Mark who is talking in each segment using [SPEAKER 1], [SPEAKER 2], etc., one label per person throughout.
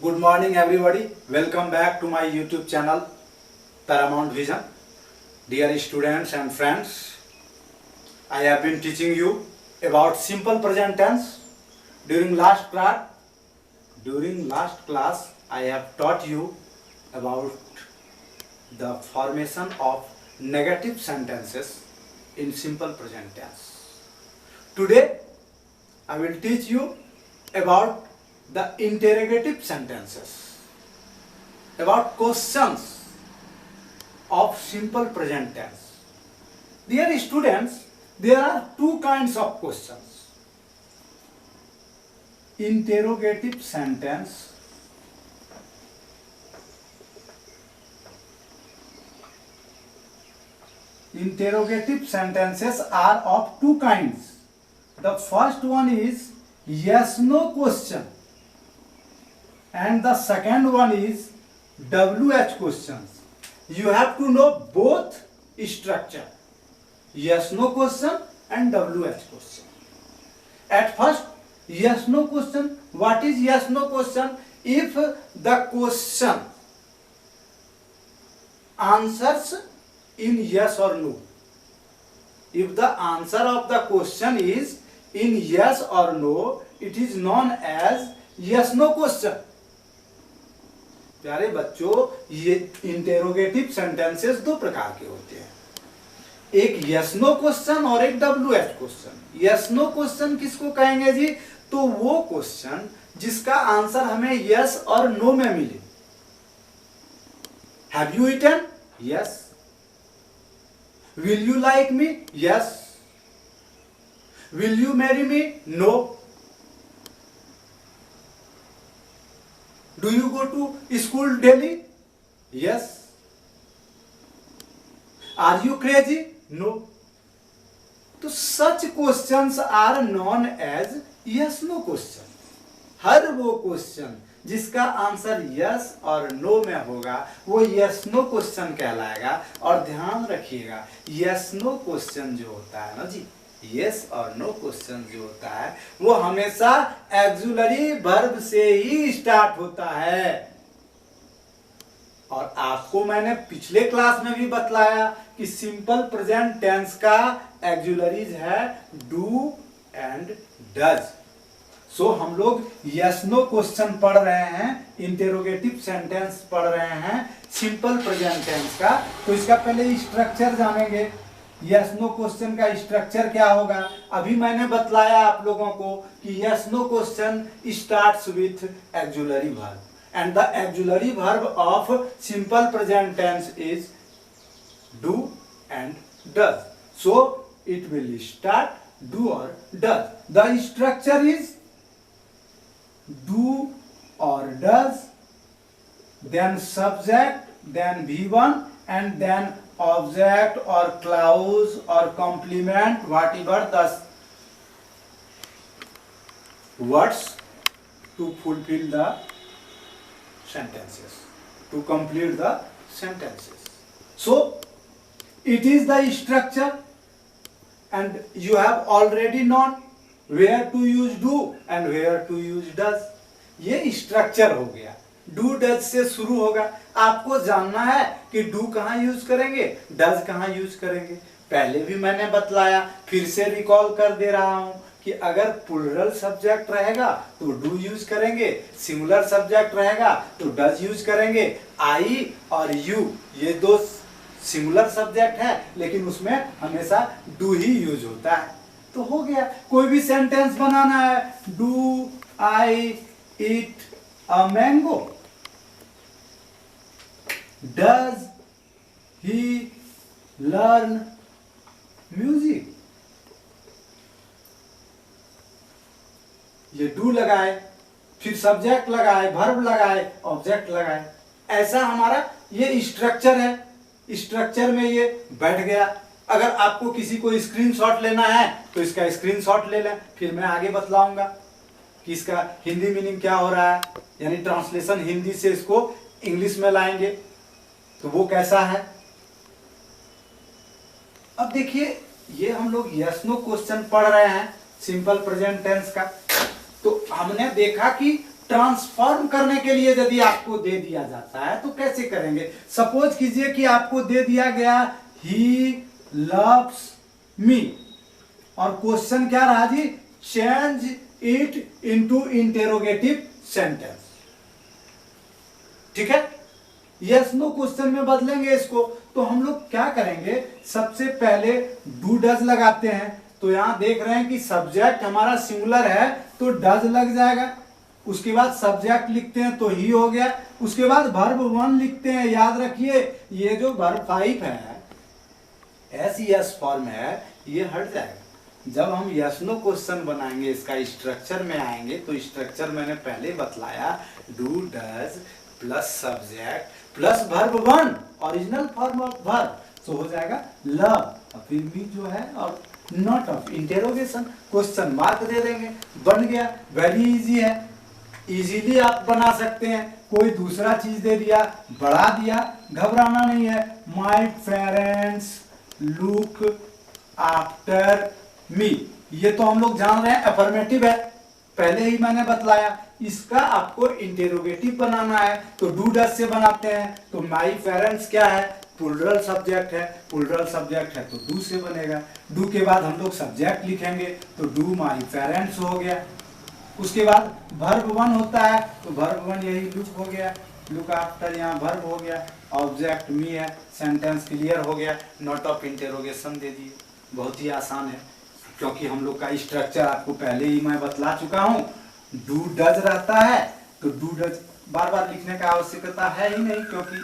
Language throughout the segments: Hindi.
[SPEAKER 1] Good morning everybody. Welcome back to my YouTube channel Paramount Vision. Dear students and friends, I have been teaching you about simple present tense. During last class, I have taught you about the formation of negative sentences in simple present tense. Today, I will teach you about the interrogative sentences, about questions of simple present tense. Dear students, there are two kinds of questions: interrogative sentence interrogative sentences are of two kinds. The first one is yes no question and the second one is WH questions. You have to know both structure, yes no question and WH question. At first, yes no question. What is yes no question? If the question answers in yes or no, if the answer of the question is in yes or no, it is known as yes no question. प्यारे बच्चों, ये इंटेरोगेटिव सेंटेंसेस दो प्रकार के होते हैं, एक यस नो क्वेश्चन और एक WH question. Yes no question किसको कहेंगे जी? तो वो क्वेश्चन जिसका आंसर हमें यस और नो में मिले। Have you eaten? Yes. Will you like me? Yes. Will you marry me? No. Do you go to school daily? Yes. Are you crazy? No. तो such questions are known as yes no question. हर वो क्वेश्चन जिसका आंसर यस और नो में होगा वो यस नो क्वेश्चन कहलाएगा। और ध्यान रखिएगा, यस नो क्वेश्चन जो होता है ना जी, यस और नो क्वेश्चन जो होता है वो हमेशा एक्जुलरी वर्ब से ही स्टार्ट होता है। और आपको मैंने पिछले क्लास में भी बतलाया कि सिंपल प्रेजेंट टेंस का एक्जुलरीज है डू एंड डज। सो हम लोग यस नो क्वेश्चन पढ़ रहे हैं, इंटेरोगेटिव सेंटेंस पढ़ रहे हैं सिंपल प्रेजेंट टेंस का। तो इसका पहले स्ट्रक्चर जानेंगे। यस नो क्वेश्चन का स्ट्रक्चर क्या होगा? अभी मैंने बतलाया आप लोगों को कि yes no question starts with auxiliary verb and the auxiliary verb of simple present tense is do and does. So it will start do और does. The structure is do और does, then subject, then V1 and then object or clause or complement, whatever the words to fulfill the sentences, to complete the sentences. So it is the structure and you have already known where to use do and where to use does. ये structure हो गया, डू डज से शुरू होगा। आपको जानना है कि डू कहाँ यूज करेंगे, डज कहाँ यूज करेंगे। पहले भी मैंने बतलाया, फिर से रिकॉल कर दे रहा हूं कि अगर प्लूरल सब्जेक्ट रहेगा तो डू यूज करेंगे, सिंगुलर सब्जेक्ट रहेगा तो डज यूज करेंगे। आई और यू ये दो सिंगुलर सब्जेक्ट है लेकिन उसमें हमेशा डू ही यूज होता है। तो हो गया। कोई भी सेंटेंस बनाना है, do I eat a mango? Does he learn music? ये डू लगाए, फिर सब्जेक्ट लगाए, वर्ब लगाए, ऑब्जेक्ट लगाए। ऐसा हमारा ये स्ट्रक्चर है। स्ट्रक्चर में ये बैठ गया। अगर आपको किसी को स्क्रीनशॉट लेना है तो इसका स्क्रीनशॉट ले लें, फिर मैं आगे बतलाऊंगा कि इसका हिंदी मीनिंग क्या हो रहा है, यानी ट्रांसलेशन हिंदी से इसको इंग्लिश में लाएंगे तो वो कैसा है। अब देखिए, ये हम लोग यस नो क्वेश्चन पढ़ रहे हैं सिंपल प्रेजेंट टेंस का। तो हमने देखा कि ट्रांसफॉर्म करने के लिए यदि आपको दे दिया जाता है तो कैसे करेंगे। सपोज कीजिए कि आपको दे दिया गया ही लव्स मी और क्वेश्चन क्या रहा जी, change it into interrogative sentence. ठीक है, यस नो क्वेश्चन में बदलेंगे इसको। तो हम लोग क्या करेंगे, सबसे पहले डू डज लगाते हैं। तो यहां देख रहे हैं कि सब्जेक्ट हमारा सिंगुलर है तो डज लग जाएगा। उसके बाद सब्जेक्ट लिखते हैं तो ही हो गया। उसके बाद वर्ब 1 लिखते हैं। याद रखिए ये जो वर्ब 5 है एस यस फॉर्म है ये हट जाएगा। जब हम यस नो क्वेश्चन बनाएंगे इसका स्ट्रक्चर में आएंगे तो स्ट्रक्चर मैंने पहले बतलाया, do does plus subject plus verb 1 original form of verb, तो हो जाएगा लव और फिर मी जो है और note of interrogation, question mark दे देंगे, बन गया। वेरी इजी है, इजीली आप बना सकते हैं। कोई दूसरा चीज दे दिया, बढ़ा दिया, घबराना नहीं है। My parents look after me, ये तो हम लोग जान रहे हैं अफर्मेटिव है, पहले ही मैंने बतलाया। इसका आपको इंटेरोगेटिव बनाना है तो डू डज से बनाते हैं। तो माय पेरेंट्स क्या है, प्लूरल सब्जेक्ट है, प्लूरल सब्जेक्ट है तो डू से बनेगा। डू के बाद हम लोग सब्जेक्ट लिखेंगे तो डू माय पेरेंट्स हो गया। उसके बाद वर्ब 1 होता है तो वर्ब 1 यही लुक हो गया, लुक आफ्टर यहाँ वर्ब हो गया, ऑब्जेक्ट मी है, सेंटेंस क्लियर हो गया। नॉट ऑफ इंटेरोगेशन दे दिए, बहुत ही आसान है क्योंकि हम लोग का स्ट्रक्चर आपको पहले ही मैं बतला चुका हूँ। डू डज रहता है तो डू डज बार बार लिखने का आवश्यकता है ही नहीं क्योंकि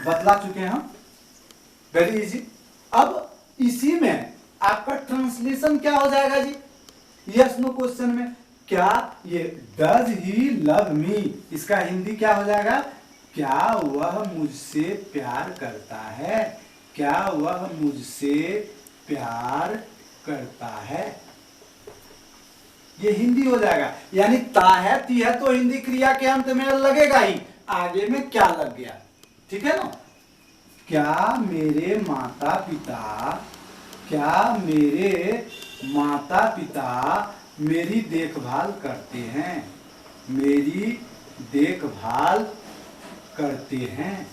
[SPEAKER 1] बतला चुके हैं हम। Very easy. अब इसी में आपका ट्रांसलेशन क्या हो जाएगा जी, यस नो क्वेश्चन में, क्या ये डज ही लव मी, इसका हिंदी क्या हो जाएगा, क्या वह मुझसे प्यार करता है, क्या वह मुझसे प्यार करता है, ये हिंदी हो जाएगा। यानी ता है ती है तो हिंदी क्रिया के अंत में लगेगा ही, आगे में क्या लग गया, ठीक है ना। क्या मेरे माता पिता, क्या मेरे माता पिता मेरी देखभाल करते हैं, मेरी देखभाल करते हैं,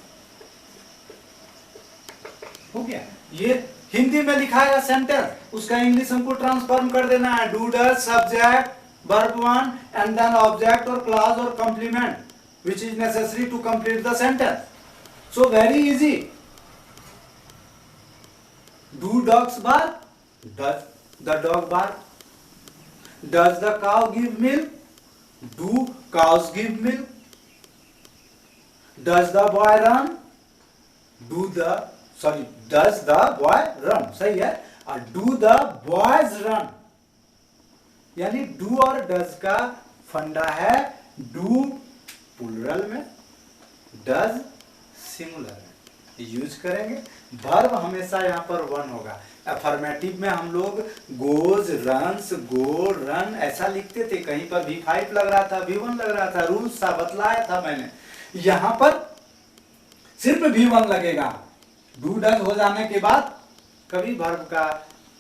[SPEAKER 1] हो गया। ये हिंदी में लिखाएगा सेंटेंस, उसका इंग्लिश हमको ट्रांसफॉर्म कर देना है। Do does subject verb 1 and then object और क्लॉज और complement which is necessary to complete the sentence. So very easy. Do dogs bark, does the dog bark, does the cow give milk, do cows give milk, does the boy run, does the boy run, सही है। और डू द बॉयज रन, यानी डू और डज का फंडा है, डू प्लूरल में, डज सिंगुलर में यूज करेंगे। वर्ब हमेशा यहाँ पर 1 होगा। अफर्मेटिव में हम लोग गोज, रन्स, गो, रन ऐसा लिखते थे, कहीं पर V5 लग रहा था, V1 लग रहा था, रूल्स सा बतलाया था मैंने। यहां पर सिर्फ V1 लगेगा। डू डज हो जाने के बाद कभी वर्ब का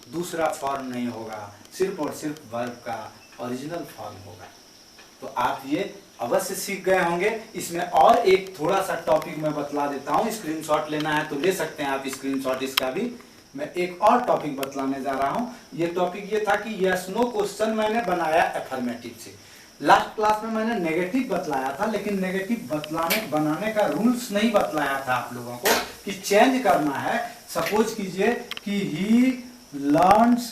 [SPEAKER 1] दूसरा फॉर्म नहीं होगा, सिर्फ और सिर्फ वर्ब का ओरिजिनल फॉर्म होगा। तो आप ये अवश्य सीख गए होंगे। इसमें और एक थोड़ा सा टॉपिक मैं बतला देता हूँ, स्क्रीनशॉट लेना है तो ले सकते हैं आप स्क्रीनशॉट इसका भी। मैं एक और टॉपिक बतलाने जा रहा हूँ। ये टॉपिक ये था कि यस नो क्वेश्चन मैंने बनाया अफर्मेटिव से। लास्ट क्लास में मैंने नेगेटिव बतलाया था, लेकिन नेगेटिव बनाने का रूल्स नहीं बतलाया था आप लोगों को कि चेंज करना है। सपोज कीजिए कि ही लर्न्स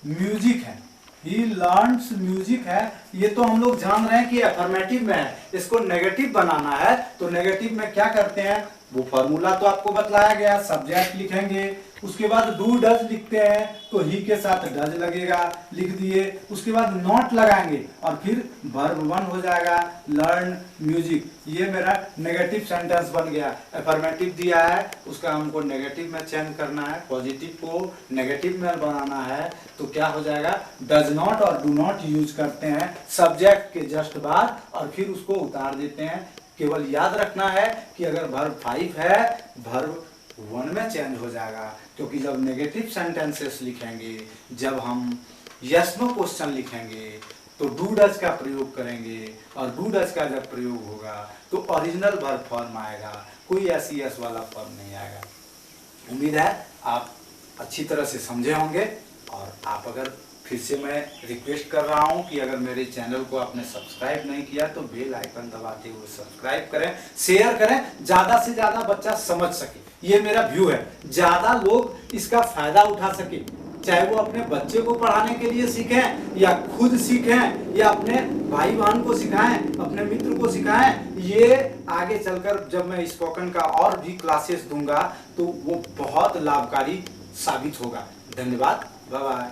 [SPEAKER 1] म्यूजिक है, ही लर्न्स म्यूजिक है, ये तो हम लोग जान रहे हैं कि अफर्मेटिव में है। इसको नेगेटिव बनाना है तो नेगेटिव में क्या करते हैं, वो फॉर्मूला तो आपको बतलाया गया। सब्जेक्ट लिखेंगे, उसके बाद डू डज लिखते हैं तो ही के साथ डज लगेगा, लिख दिए। उसके बाद नॉट लगाएंगे और फिर वर्ब 1 हो जाएगा, लर्न म्यूजिक। ये मेरा नेगेटिव सेंटेंस बन गया। अफर्मेटिव दिया है, उसका हमको नेगेटिव में चेंज करना है, पॉजिटिव को नेगेटिव में बनाना है। तो क्या हो जाएगा, डज नॉट और डू नॉट यूज करते हैं सब्जेक्ट के जस्ट बाद और फिर उसको उतार देते हैं। केवल याद रखना है कि अगर वर्ब 5 है, वर्ब 1 में चेंज हो जाएगा, क्योंकि जब नेगेटिव सेंटेंसेस लिखेंगे, जब हम यस नो क्वेश्चन लिखेंगे तो डू डज का प्रयोग करेंगे और डू डज का जब प्रयोग होगा तो ओरिजिनल वर्ब फॉर्म आएगा, कोई ऐसी एस वाला फॉर्म नहीं आएगा। उम्मीद है आप अच्छी तरह से समझे होंगे। और आप अगर फिर से मैं रिक्वेस्ट कर रहा हूं कि अगर मेरे चैनल को आपने सब्सक्राइब नहीं किया तो बेल आइकन दबाते हुए सब्सक्राइब करें, शेयर करें, ज्यादा से ज्यादा बच्चा समझ सके। ये मेरा व्यू है, ज्यादा लोग इसका फायदा उठा सके, चाहे वो अपने बच्चे को पढ़ाने के लिए सीखें या खुद सीखें या अपने भाई बहन को सिखाएं, अपने मित्र को सिखाएं। ये आगे चलकर जब मैं स्पोकन का और भी क्लासेस दूंगा तो वो बहुत लाभकारी साबित होगा। धन्यवाद, बाय बाय।